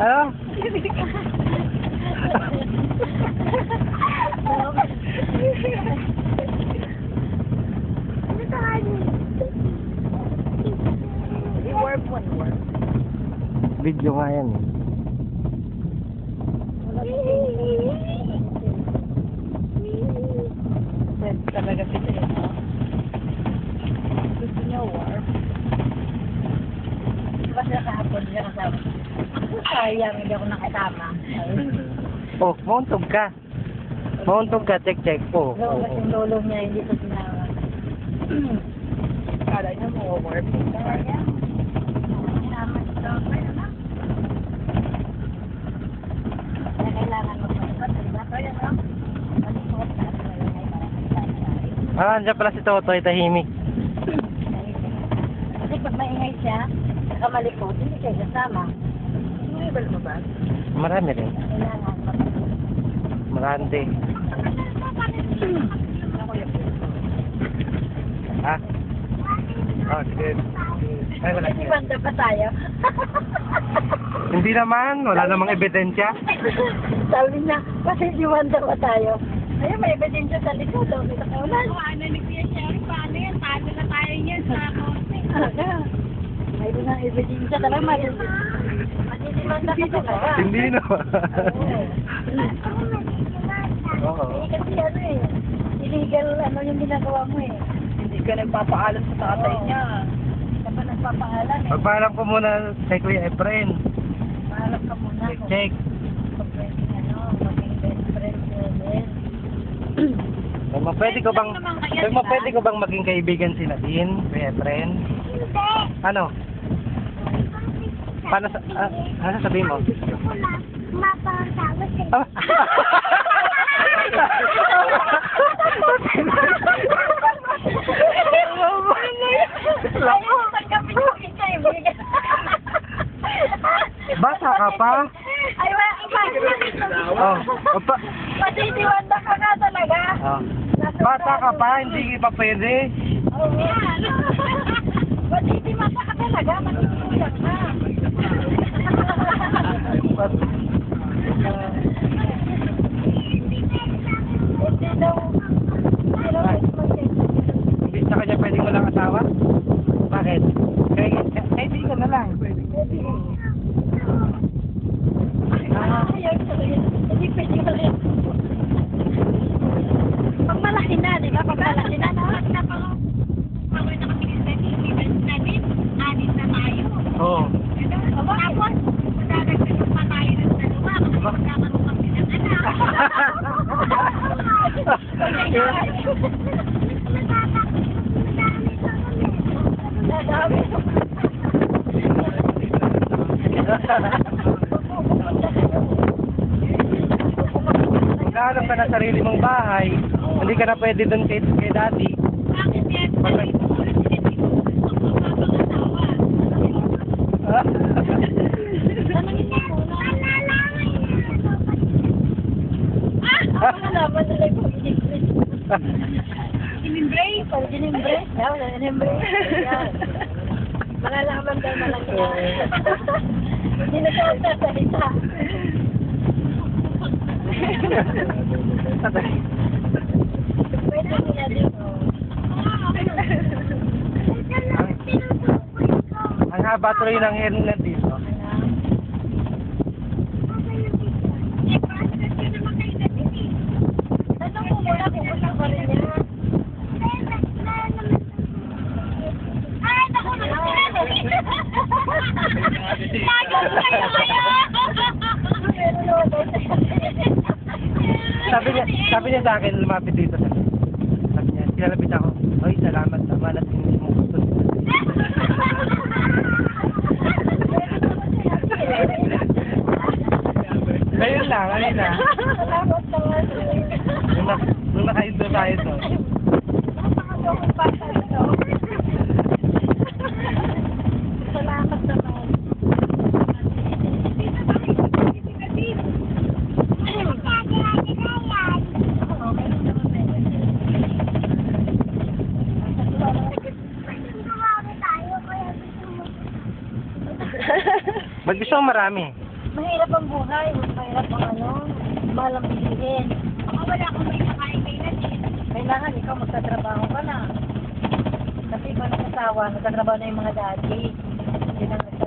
Ano? I-warp one warp. Video nga yan eh. Talaga sila yun, no? Gusto niya warp. Basta nakahapon niya kasama. Sayang, hindi ako nakasama. Oh, mauntog ka. Mauntog ka, check. Oh. So, kasi yung lolo niya hindi ko sinama. Kala niya mo warp. Kaya niya. Sinama siya daw. Kaya kailangan mo pa. Diba? Kaya no? Malikot ka. Ah, andyan pala si Totoy, tahimik. Kasi pag maingay siya, nakamalikot, hindi siya kasama. Sinibal mo ba? Marami rin. Kailangan mo. Marante. Ha? Oh, sige. Ay, wala. Kasi banda pa tayo. Hindi naman, wala namang ebidensya. Sabi niya, kasi di banda pa tayo. Ayun, may ebidensya sa likod. Kita ka ulan. Ano ni Kuya Sherry, paano yan? Paano na tayo yan sa korte? Talaga. Mayroon ng ebidensya talaga. Matitibanda ka talaga. Hindi naman. Oo. Kasi ano eh, illegal ano yung ginagawa mo eh. Hindi ka nagpapaalam sa tatay niya. Hindi ka pa nagpapaalam eh. Pagpaalam ko muna kay Kuya Efren. Paalam ka muna. Check. Kung pwede ano, maging best friend din. Pwede ko bang maging kaibigan si Nadine, Kuya Efren? Ano? Paano ano sabihin mo? Ah. Bata ka pa? Ay, Oh, opa. matitiwanda ka nga talaga. Oh. Bata ka pa, hindi pa pwede. Oo. Matitiwanda ka talaga, matitiwanda ka. Hindi daw. Hindi sa kanya pwedeng walang asawa? Bakit? Kaibigan na lang. Ayaw talaga. Hindi pwede ka rin. Pag malaki na, di ba? Pag malaki na, Ako'y nakabilis na din. Anin na tayo. Oo. Tapos, magdadagdag pa tayo ng dalawa. Kasi magkakaroon kami ng anak. Magkahanap ka ng sarili mong bahay, hindi ka na pwede doon kay daddy. Bakit yan? Malaman nila yung Inimbrace. pag in-embrace, in-embrace. Malalaman daw na lang yan. Hindi na siya sasalita. Pwede nila dito. Ang haba tuloy ng hair na dito. Tanong mo muna kung gusto ko rin niya. Ay, naku, Lagos kayo kaya! Sabi niya sa akin, lumapit dito sa akin. Sabi niya, sinalapit ako, oy, salamat naman at hindi mo gusto. Ayun lang. Salamat naman. Nung naka-intro tayo to. Salamat naman. Ba't gusto mo marami? Mahirap ang buhay, mahirap ang ano, mahal ang bilihin. Baka wala akong may nakain kay natin. Kailangan ikaw magtatrabaho ka na. Kasi iba nakasawa, nagtatrabaho na yung mga daddy. Hindi na